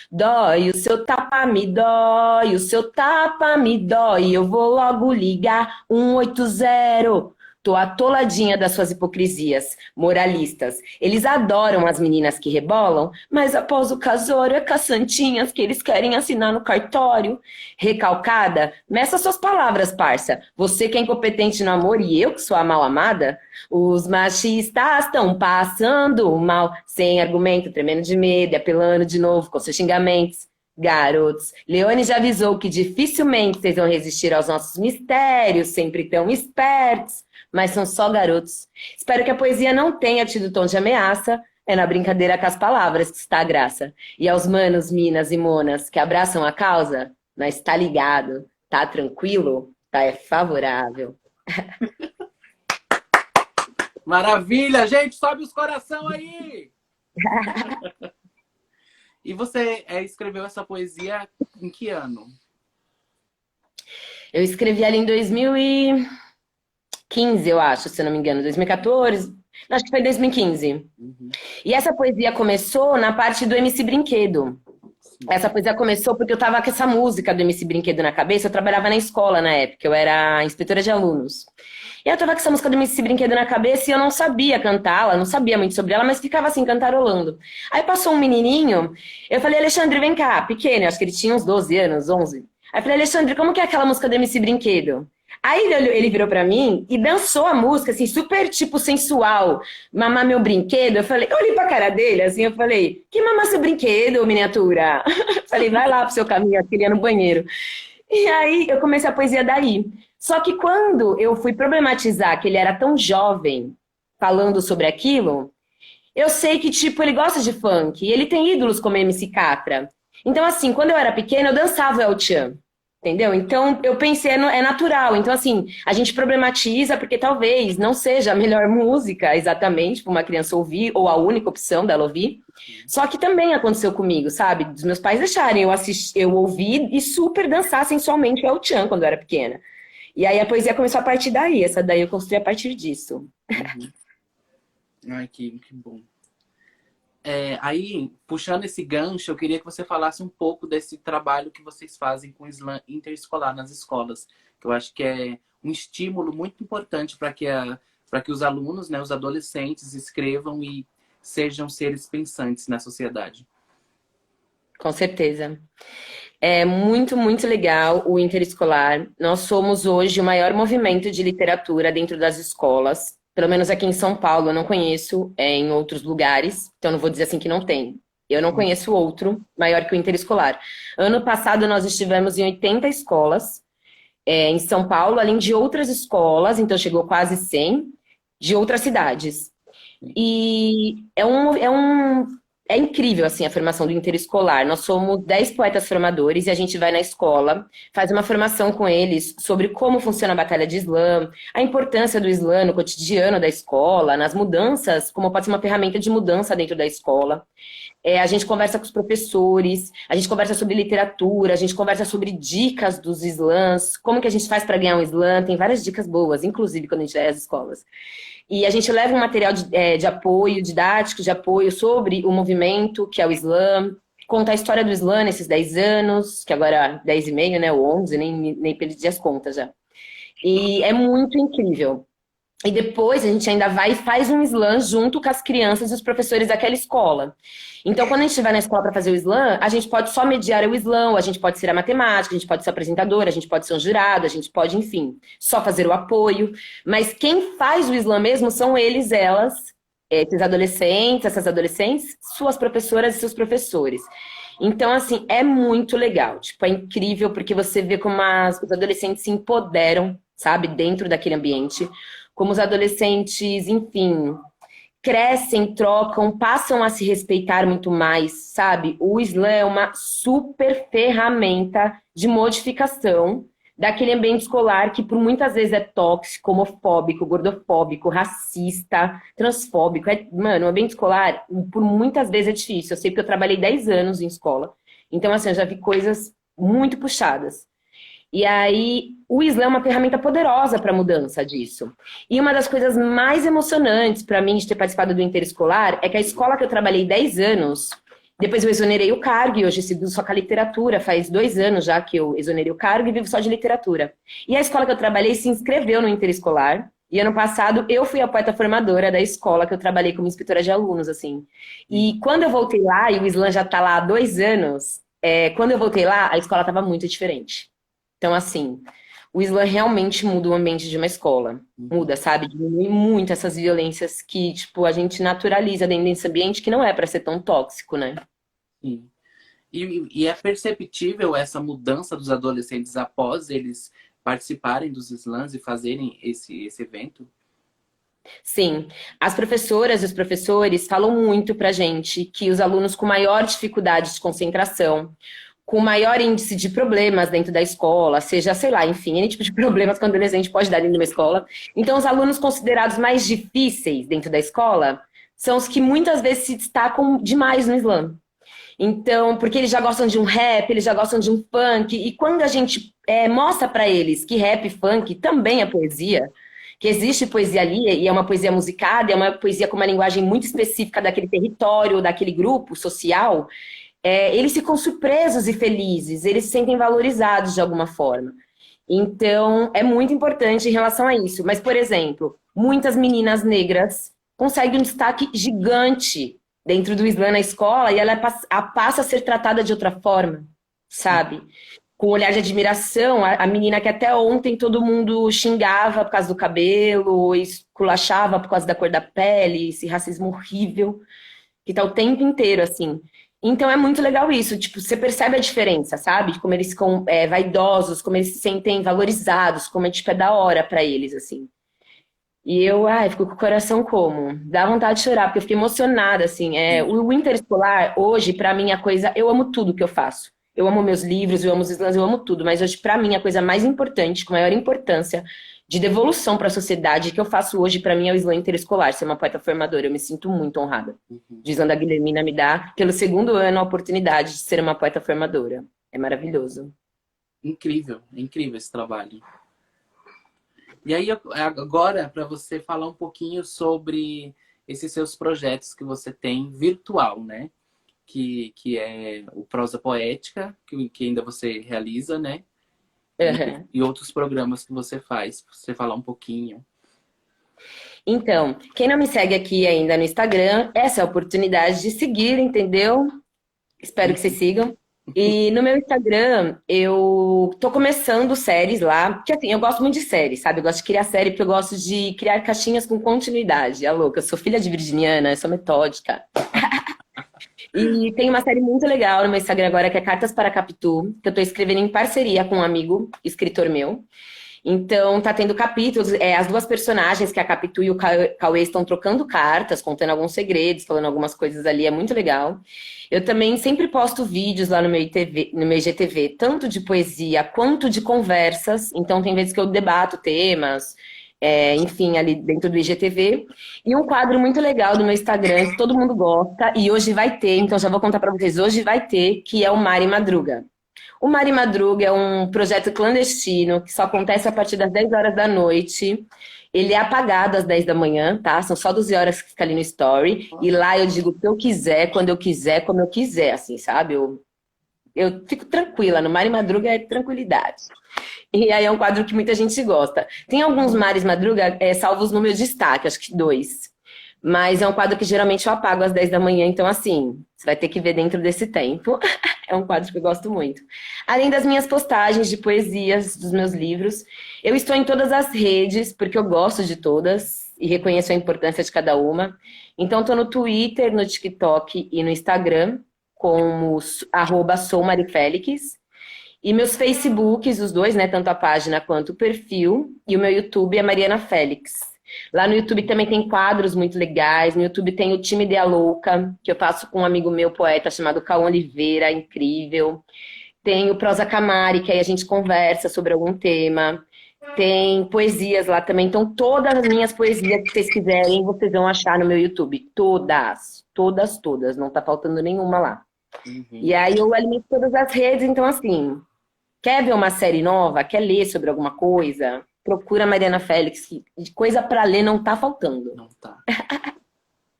Dói, o seu tapa me dói, o seu tapa me dói, eu vou logo ligar 180. Tô atoladinha das suas hipocrisias, moralistas. Eles adoram as meninas que rebolam, mas após o casório é com as santinhas que eles querem assinar no cartório. Recalcada, meça suas palavras, parça. Você que é incompetente no amor e eu que sou a mal amada? Os machistas estão passando mal, sem argumento, tremendo de medo e apelando de novo com seus xingamentos. Garotos, Leone já avisou que dificilmente vocês vão resistir aos nossos mistérios, sempre tão espertos, mas são só garotos. Espero que a poesia não tenha tido tom de ameaça, é na brincadeira com as palavras que está a graça. E aos manos, minas e monas que abraçam a causa, nós tá ligado, tá tranquilo, tá é favorável. Maravilha, gente, sobe os coração aí! E você escreveu essa poesia em que ano? Eu escrevi ela em 2015, eu acho, se eu não me engano. 2014? Acho que foi 2015. Uhum. E essa poesia começou na parte do MC Brinquedo. Essa poesia começou porque eu tava com essa música do MC Brinquedo na cabeça. Eu trabalhava na escola na época, eu era inspetora de alunos. E eu tava com essa música do MC Brinquedo na cabeça e eu não sabia cantá-la, não sabia muito sobre ela, mas ficava assim, cantarolando. Aí passou um menininho, eu falei, Alexandre, vem cá, pequeno, acho que ele tinha uns 12 anos, 11. Aí eu falei, Alexandre, como que é aquela música do MC Brinquedo? Aí ele virou pra mim e dançou a música, assim, super, tipo, sensual. Mamar meu brinquedo. Eu olhei pra cara dele, assim, eu falei, que mamar seu brinquedo, miniatura? Falei, vai lá pro seu caminho, aquele ia no banheiro. E aí eu comecei a poesia daí. Só que quando eu fui problematizar que ele era tão jovem falando sobre aquilo, eu sei que, tipo, ele gosta de funk e ele tem ídolos como MC Catra. Então, assim, quando eu era pequena, eu dançava o El Chan, entendeu? Então, eu pensei, é natural. Então, assim, a gente problematiza porque talvez não seja a melhor música exatamente para uma criança ouvir ou a única opção dela ouvir. Só que também aconteceu comigo, sabe? Dos meus pais deixarem eu ouvir e super dançar sensualmente o El Chan quando eu era pequena. E aí a poesia começou a partir daí. Essa daí eu construí a partir disso. Uhum. Ai, que bom. Aí, puxando esse gancho, eu queria que você falasse um pouco desse trabalho que vocês fazem com o slam interescolar nas escolas. Que eu acho que é um estímulo muito importante para que os alunos, né, os adolescentes, escrevam e sejam seres pensantes na sociedade. Com certeza. É muito, muito legal o interescolar. Nós somos hoje o maior movimento de literatura dentro das escolas. Pelo menos aqui em São Paulo, eu não conheço em outros lugares. Então, não vou dizer assim que não tem. Eu não conheço outro maior que o interescolar. Ano passado, nós estivemos em 80 escolas em São Paulo, além de outras escolas. Então, chegou quase 100 de outras cidades. E é incrível, assim, a formação do interescolar. Nós somos 10 poetas formadores e a gente vai na escola, faz uma formação com eles sobre como funciona a Batalha de Islã, a importância do Islã no cotidiano da escola, nas mudanças, como pode ser uma ferramenta de mudança dentro da escola. A gente conversa com os professores, a gente conversa sobre literatura, a gente conversa sobre dicas dos islãs, como que a gente faz para ganhar um islã, tem várias dicas boas, inclusive quando a gente vai às escolas. E a gente leva um material de apoio, didático, de apoio sobre o movimento, que é o Islã, conta a história do Islã nesses 10 anos, que agora 10 e meio, né, ou 11, nem perdi as contas já. E é muito incrível. E depois a gente ainda vai e faz um Islã junto com as crianças e os professores daquela escola. Então, quando a gente vai na escola para fazer o Islã, a gente pode só mediar o Islã, a gente pode ser a matemática, a gente pode ser apresentador, a gente pode ser um jurado, a gente pode, enfim, só fazer o apoio. Mas quem faz o Islã mesmo são eles, elas, esses adolescentes, essas adolescentes, suas professoras e seus professores. Então, assim, é muito legal. Tipo, é incrível porque você vê como os adolescentes se empoderam, sabe, dentro daquele ambiente. Como os adolescentes, enfim, crescem, trocam, passam a se respeitar muito mais, sabe? O Islã é uma super ferramenta de modificação daquele ambiente escolar que por muitas vezes é tóxico, homofóbico, gordofóbico, racista, transfóbico. Mano, o ambiente escolar por muitas vezes é difícil. Eu sei porque eu trabalhei 10 anos em escola. Então, assim, eu já vi coisas muito puxadas. E aí, o Islã é uma ferramenta poderosa para a mudança disso. E uma das coisas mais emocionantes para mim de ter participado do interescolar é que a escola que eu trabalhei 10 anos, depois eu exonerei o cargo e hoje sigo só com a literatura. Faz 2 anos já que eu exonerei o cargo e vivo só de literatura. E a escola que eu trabalhei se inscreveu no interescolar. E ano passado eu fui a poeta formadora da escola que eu trabalhei como inspetora de alunos, assim. E quando eu voltei lá, e o Islã já está lá há 2 anos, quando eu voltei lá, a escola estava muito diferente. Então, assim, o Islã realmente muda o ambiente de uma escola. Muda, sabe? Diminui muito essas violências que, tipo, a gente naturaliza dentro desse ambiente que não é para ser tão tóxico, né? Sim. E é perceptível essa mudança dos adolescentes após eles participarem dos slams e fazerem esse evento? Sim. As professoras e os professores falam muito pra gente que os alunos com maior dificuldade de concentração, com maior índice de problemas dentro da escola, seja, sei lá, enfim, N tipo de problemas que um adolescente pode dar dentro de uma escola. Então, os alunos considerados mais difíceis dentro da escola são os que muitas vezes se destacam demais no Islã. Então, porque eles já gostam de um rap, eles já gostam de um funk, e quando a gente mostra para eles que rap e funk também é poesia, que existe poesia ali, e é uma poesia musicada, é uma poesia com uma linguagem muito específica daquele território, daquele grupo social, eles ficam surpresos e felizes, eles se sentem valorizados de alguma forma. Então, é muito importante em relação a isso. Mas, por exemplo, muitas meninas negras conseguem um destaque gigante dentro do Islã na escola e ela passa a ser tratada de outra forma, sabe? Com um olhar de admiração, a menina que até ontem todo mundo xingava por causa do cabelo, esculachava por causa da cor da pele, esse racismo horrível, que tá o tempo inteiro, assim. Então é muito legal isso, tipo, você percebe a diferença, sabe? De como eles ficam vaidosos, como eles se sentem valorizados, como é, tipo, é da hora pra eles, assim. E eu, fico com o coração como? Dá vontade de chorar, porque eu fiquei emocionada, assim. O interescolar, hoje, pra mim, a coisa... Eu amo tudo que eu faço. Eu amo meus livros, eu amo os slams, eu amo tudo. Mas hoje, pra mim, a coisa mais importante, com maior importância, de devolução pra sociedade, que eu faço hoje, pra mim, é o slam interescolar, ser uma poeta formadora. Eu me sinto muito honrada. De Slam da Guilhermina me dá, pelo 2º ano, a oportunidade de ser uma poeta formadora. É maravilhoso. Incrível esse trabalho. E aí, agora, para você falar um pouquinho sobre esses seus projetos que você tem virtual, né? Que é o Prosa Poética, que ainda você realiza, né? Uhum. E outros programas que você faz, pra você falar um pouquinho. Então, quem não me segue aqui ainda no Instagram, essa é a oportunidade de seguir, entendeu? Espero que vocês sigam. E no meu Instagram, eu tô começando séries lá, porque assim, eu gosto muito de séries, sabe? Eu gosto de criar série porque eu gosto de criar caixinhas com continuidade. É louca, eu sou filha de virginiana, eu sou metódica. E tem uma série muito legal no meu Instagram agora, que é Cartas para Capitu, que eu tô escrevendo em parceria com um amigo, escritor meu. Então, tá tendo capítulos, as duas personagens, que é a Capitu e o Cauê, estão trocando cartas, contando alguns segredos, falando algumas coisas ali, é muito legal. Eu também sempre posto vídeos lá no meu ITV, no meu IGTV, tanto de poesia quanto de conversas. Então, tem vezes que eu debato temas, enfim, ali dentro do IGTV. E um quadro muito legal do meu Instagram, que todo mundo gosta, e hoje vai ter, então já vou contar pra vocês, hoje vai ter, que é o Mari Madruga. O Mari Madruga é um projeto clandestino que só acontece a partir das 10 horas da noite. Ele é apagado às 10 da manhã, tá? São só 12 horas que fica ali no story. E lá eu digo o que eu quiser, quando eu quiser, como eu quiser, assim, sabe? Eu fico tranquila. No Mari Madruga é tranquilidade. E aí é um quadro que muita gente gosta. Tem alguns Maris Madruga salvos no meu destaque, acho que 2. Mas é um quadro que geralmente eu apago às 10 da manhã, então assim, você vai ter que ver dentro desse tempo. É um quadro que eu gosto muito. Além das minhas postagens de poesias, dos meus livros, eu estou em todas as redes, porque eu gosto de todas e reconheço a importância de cada uma. Então, estou no Twitter, no TikTok e no Instagram, como @soumarifélix. E meus Facebooks, os dois, né, tanto a página quanto o perfil, e o meu YouTube é Mariana Félix. Lá no YouTube também tem quadros muito legais. No YouTube tem o Time Ideia Louca, que eu faço com um amigo meu, poeta, chamado Cauã Oliveira, incrível. Tem o Prosa Camari, que aí a gente conversa sobre algum tema. Tem poesias lá também. Então, todas as minhas poesias que vocês quiserem, vocês vão achar no meu YouTube. Todas. Todas, todas. Não tá faltando nenhuma lá. Uhum. E aí eu alimento todas as redes. Então, assim, quer ver uma série nova? Quer ler sobre alguma coisa? Procura a Mariana Félix, que de coisa pra ler não tá faltando. Não tá.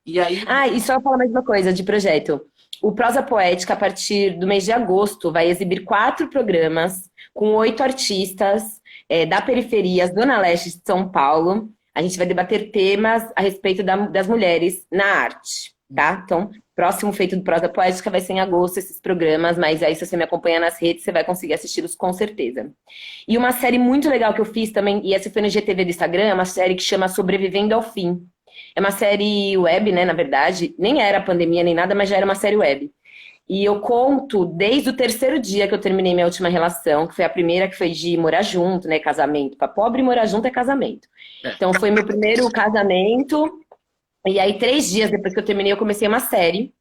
E aí... E só falar mais uma coisa de projeto. O Prosa Poética, a partir do mês de agosto, vai exibir 4 programas com 8 artistas da periferia, Zona Leste de São Paulo. A gente vai debater temas a respeito das mulheres na arte, tá? Então, próximo feito do Prosa Poética vai ser em agosto, esses programas, mas aí se você me acompanha nas redes, você vai conseguir assisti-los com certeza. E uma série muito legal que eu fiz também, e essa foi no GTV do Instagram, é uma série que chama Sobrevivendo ao Fim. É uma série web, né, na verdade, nem era pandemia nem nada, mas já era uma série web. E eu conto desde o 3º dia que eu terminei minha última relação, que foi a primeira que foi de morar junto, né, casamento. Para pobre, morar junto é casamento. Então foi meu primeiro casamento. E aí, 3 dias depois que eu terminei, eu comecei uma série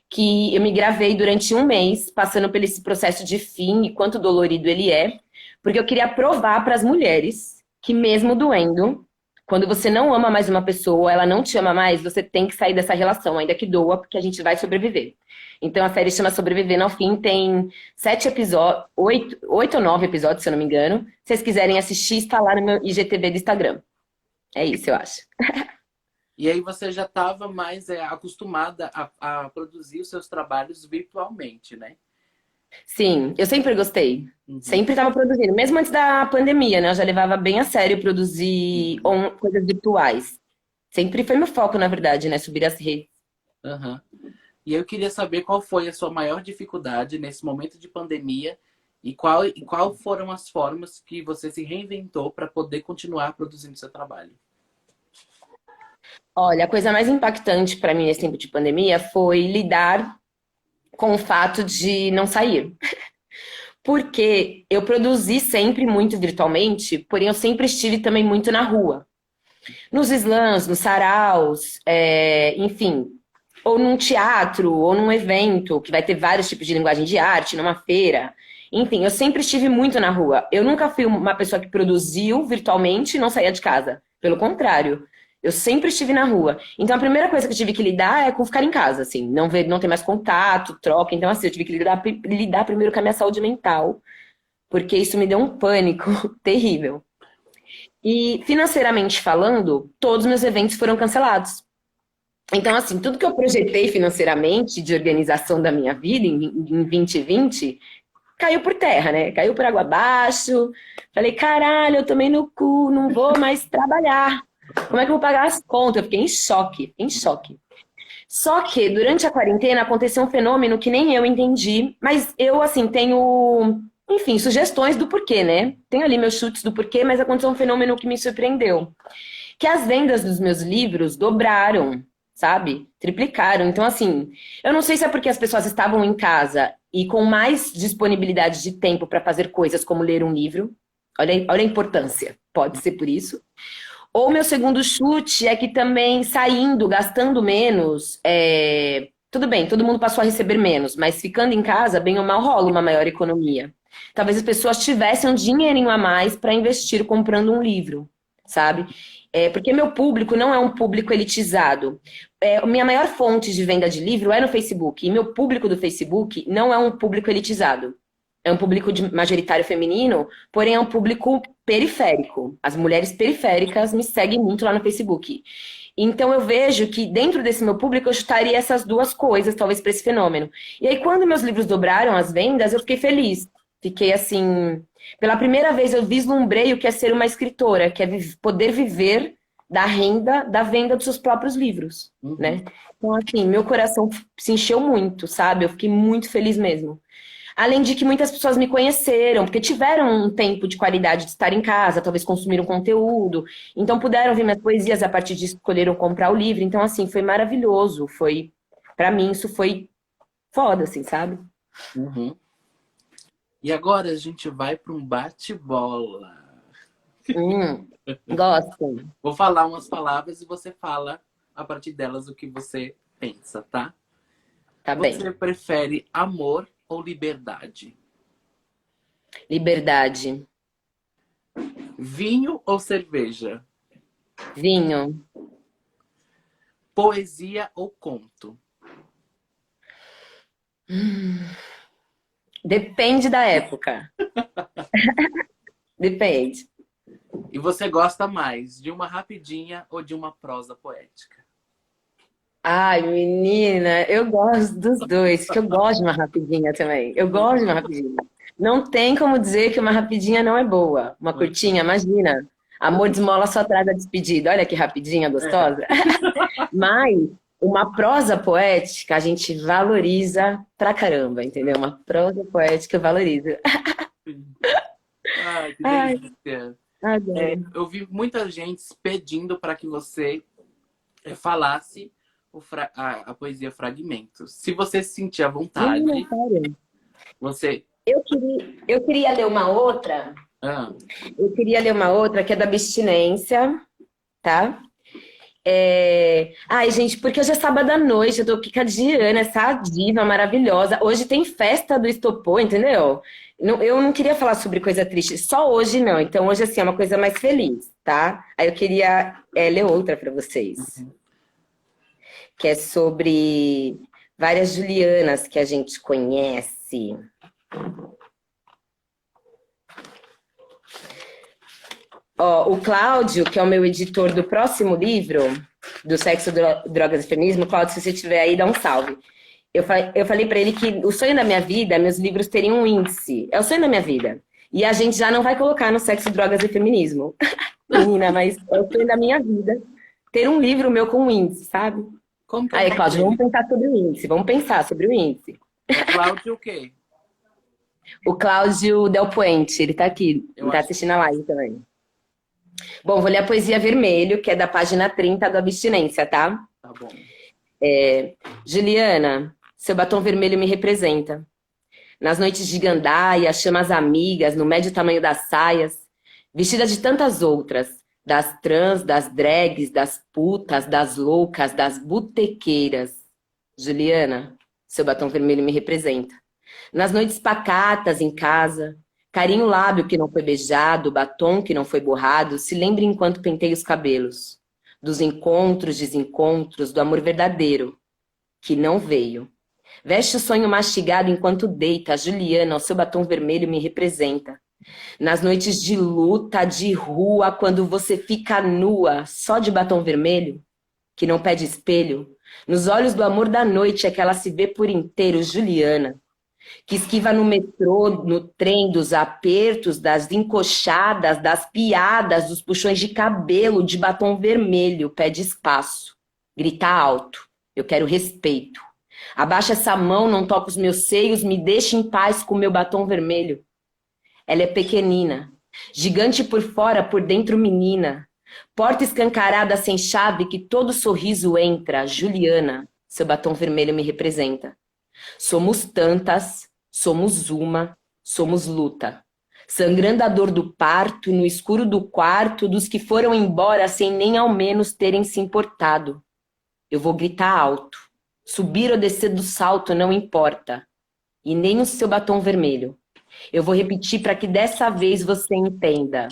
que eu me gravei durante 1 mês, passando por esse processo de fim e quanto dolorido ele é, porque eu queria provar para as mulheres que mesmo doendo, quando você não ama mais uma pessoa, ela não te ama mais, você tem que sair dessa relação, ainda que doa, porque a gente vai sobreviver. Então a série chama Sobrevivendo ao Fim, tem 7 episódios, 8 ou 9 episódios, se eu não me engano. Se vocês quiserem assistir, está lá no meu IGTV do Instagram. É isso, eu acho. E aí você já estava mais acostumada a produzir os seus trabalhos virtualmente, né? Sim, eu sempre gostei. Uhum. Sempre estava produzindo. Mesmo antes da pandemia, né? Eu já levava bem a sério produzir coisas virtuais. Sempre foi meu foco, na verdade, né? Subir as redes. Uhum. E eu queria saber qual foi a sua maior dificuldade nesse momento de pandemia e qual foram as formas que você se reinventou para poder continuar produzindo seu trabalho. Olha, a coisa mais impactante para mim nesse tempo de pandemia foi lidar com o fato de não sair. Porque eu produzi sempre muito virtualmente, porém eu sempre estive também muito na rua. Nos slams, nos saraus, enfim, ou num teatro, ou num evento, que vai ter vários tipos de linguagem de arte, numa feira. Enfim, eu sempre estive muito na rua. Eu nunca fui uma pessoa que produziu virtualmente e não saía de casa. Pelo contrário, eu sempre estive na rua. Então a primeira coisa que eu tive que lidar é com ficar em casa, assim, não ter mais contato, troca. Então assim, eu tive que lidar primeiro com a minha saúde mental, porque isso me deu um pânico terrível. E financeiramente falando, todos os meus eventos foram cancelados. Então assim, tudo que eu projetei financeiramente de organização da minha vida em 2020 caiu por terra, né? Caiu por água abaixo. Falei, caralho, eu tomei no cu, não vou mais trabalhar. Como é que eu vou pagar as contas? Eu fiquei em choque, em choque. Só que durante a quarentena aconteceu um fenômeno que nem eu entendi, mas eu, assim, tenho, enfim, sugestões do porquê, né? Tenho ali meus chutes do porquê, mas aconteceu um fenômeno que me surpreendeu. Que as vendas dos meus livros dobraram, sabe? Triplicaram. Então, assim, eu não sei se é porque as pessoas estavam em casa e com mais disponibilidade de tempo para fazer coisas como ler um livro. Olha a importância. Pode ser por isso. Ou meu segundo chute é que também saindo, gastando menos, tudo bem, todo mundo passou a receber menos, mas ficando em casa, bem ou mal, rola uma maior economia. Talvez as pessoas tivessem um dinheirinho a mais para investir comprando um livro, sabe? Porque meu público não é um público elitizado. Minha maior fonte de venda de livro é no Facebook, e meu público do Facebook não é um público elitizado. É um público majoritário feminino, porém é um público periférico. As mulheres periféricas me seguem muito lá no Facebook. Então eu vejo que dentro desse meu público eu chutaria essas duas coisas, talvez para esse fenômeno. E aí quando meus livros dobraram as vendas, eu fiquei feliz. Fiquei assim, pela primeira vez eu vislumbrei o que é ser uma escritora, que é poder viver da renda da venda dos seus próprios livros, né? Então assim, meu coração se encheu muito, sabe? Eu fiquei muito feliz mesmo. Além de que muitas pessoas me conheceram, porque tiveram um tempo de qualidade de estar em casa, talvez consumiram conteúdo, então puderam ver minhas poesias, a partir disso escolheram comprar o livro. Então, assim, foi maravilhoso. Pra mim, isso foi foda, assim, sabe? Uhum. E agora a gente vai para um bate-bola. Gosto. Vou falar umas palavras e você fala a partir delas o que você pensa, tá? Tá bem. Você prefere amor ou liberdade? Liberdade. Vinho ou cerveja? Vinho. Poesia ou conto? Depende da época. Depende. E você gosta mais de uma rapidinha ou de uma prosa poética? Ai, menina, eu gosto dos dois, porque eu gosto de uma rapidinha também. Eu gosto de uma rapidinha. Não tem como dizer que uma rapidinha não é boa. Uma curtinha, imagina. Amor de esmola só traz a despedida. Olha que rapidinha gostosa. Mas uma prosa poética a gente valoriza pra caramba, entendeu? Uma prosa poética valoriza. Ai, que Ai, delícia. adoro. Eu vi muita gente pedindo para que você falasse a poesia Fragmentos. Se você se sentir à vontade, Menina, sério. você. Eu queria ler uma outra. Ah, Eu queria ler uma outra que é da abstinência, tá? Ai, gente, porque hoje é sábado à noite, eu tô aqui com a Diana, essa diva maravilhosa. Hoje tem festa do Estopô, entendeu? Eu não queria falar sobre coisa triste, só hoje não. Então hoje, assim, é uma coisa mais feliz, tá? Aí eu queria ler outra pra vocês, que é sobre várias Julianas que a gente conhece. Ó, o Cláudio, que é o meu editor do próximo livro, do Sexo, Drogas e Feminismo, Cláudio, se você estiver aí, dá um salve. Eu falei pra ele que o sonho da minha vida, meus livros teriam um índice. É o sonho da minha vida. E a gente já não vai colocar no Sexo, Drogas e Feminismo. Menina, mas é o sonho da minha vida ter um livro meu com um índice, sabe? como que é o Aí, nome Cláudio, vamos dele? pensar sobre o índice. Vamos pensar sobre o índice. É Cláudio o quê? O Cláudio Del Puente, ele tá aqui. Eu Ele tá acho assistindo a live também. Bom, vou ler a poesia Vermelho, que é da página 30 do Abstinência, tá? tá bom. Juliana, seu batom vermelho me representa. Nas noites de gandaia, chama as amigas no médio tamanho das saias, vestida de tantas outras, das trans, das drags, das putas, das loucas, das botequeiras. Juliana, seu batom vermelho me representa. Nas noites pacatas em casa, carinho o lábio que não foi beijado, batom que não foi borrado, se lembre enquanto pentei os cabelos. Dos encontros, desencontros, do amor verdadeiro, que não veio. Veste o sonho mastigado enquanto deita, Juliana, o seu batom vermelho me representa. Nas noites de luta, de rua, quando você fica nua, só de batom vermelho, que não pede espelho, nos olhos do amor da noite é que ela se vê por inteiro, Juliana, que esquiva no metrô, no trem, dos apertos, das encoxadas, das piadas, dos puxões de cabelo, de batom vermelho, pede espaço, grita alto, eu quero respeito. Abaixa essa mão, não toca os meus seios, me deixa em paz com meu batom vermelho. Ela é pequenina, gigante por fora, por dentro menina. Porta escancarada sem chave que todo sorriso entra. Juliana, seu batom vermelho me representa. Somos tantas, somos uma, somos luta. sangrando a dor do parto, no escuro do quarto, dos que foram embora sem nem ao menos terem se importado. Eu vou gritar alto. Subir ou descer do salto não importa. E nem o seu batom vermelho. Eu vou repetir para que dessa vez você entenda.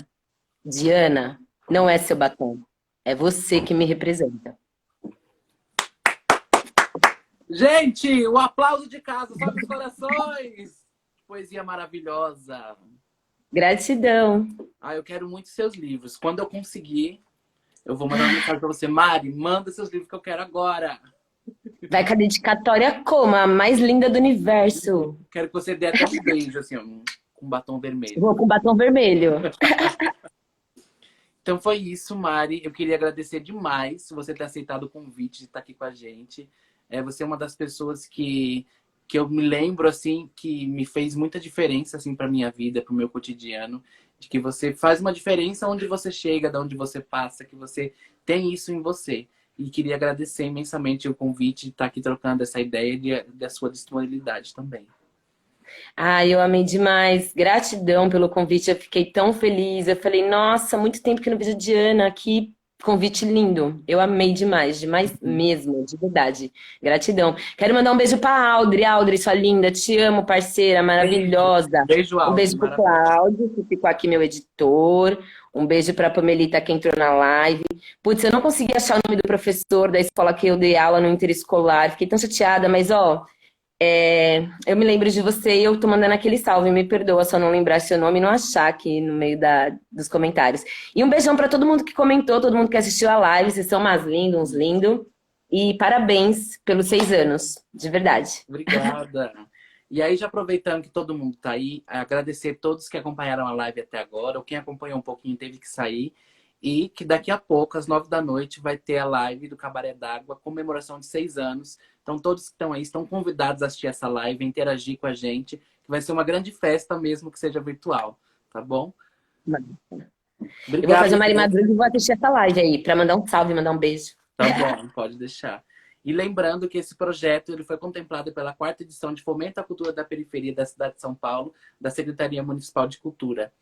Diana, não é seu batom. É você que me representa. Gente, o aplauso de casa, sobe os corações! Poesia maravilhosa. Gratidão. Ah, eu quero muito seus livros. Quando eu conseguir, eu vou mandar uma mensagem pra você. Mari, manda seus livros que eu quero agora. Vai com a dedicatória como? A mais linda do universo. Quero que você dê até um beijo, assim, ó, com batom vermelho. Vou com batom vermelho. Então foi isso, Mari. Eu queria agradecer demais você ter aceitado o convite de estar aqui com a gente. Você é uma das pessoas que eu me lembro, assim, que me fez muita diferença, assim, para minha vida, para o meu cotidiano. De que você faz uma diferença onde você chega, de onde você passa, que você tem isso em você. E queria agradecer imensamente o convite de estar aqui trocando essa ideia da sua disponibilidade também. Ah, eu amei demais. Gratidão pelo convite. Eu fiquei tão feliz. Eu falei, nossa, muito tempo que não vejo a Diana. Que convite lindo. Eu amei demais, demais mesmo, de verdade. Gratidão. Quero mandar um beijo pra Audrey. Audrey, sua linda. Te amo, parceira, maravilhosa. Beijo, Um Aldo. beijo pro Cláudio, que ficou aqui, meu editor. Um beijo pra Pamelita, que entrou na live. Putz, eu não consegui achar o nome do professor da escola que eu dei aula no interescolar. Fiquei tão chateada, mas ó. Eu me lembro de você e eu tô mandando aquele salve. Me perdoa se eu não lembrar seu nome e não achar aqui no meio dos comentários. E um beijão pra todo mundo que comentou, todo mundo que assistiu a live. Vocês são umas lindos, uns lindos. E parabéns pelos 6 anos, de verdade. Obrigada. E aí, já aproveitando que todo mundo tá aí, agradecer a todos que acompanharam a live até agora, ou quem acompanhou um pouquinho teve que sair. E que daqui a pouco, às 9 da noite, vai ter a live do Cabaré d'Água, comemoração de 6 anos. Então, todos que estão aí estão convidados a assistir essa live, interagir com a gente, que vai ser uma grande festa, mesmo que seja virtual. Tá bom? Eu vou fazer uma Madruga e vou assistir essa live aí, pra mandar um salve, mandar um beijo. Tá bom, pode deixar. E lembrando que esse projeto ele foi contemplado pela 4ª edição de Fomento à Cultura da Periferia da cidade de São Paulo, da Secretaria Municipal de Cultura.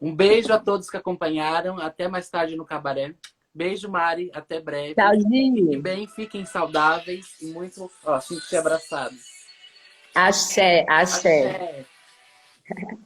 Um beijo a todos que acompanharam. Até mais tarde no Cabaré. Beijo, Mari. Até breve. Tchauzinho. Fiquem bem, fiquem saudáveis e muito, sintam-se abraçados. Axé, axé. Axé.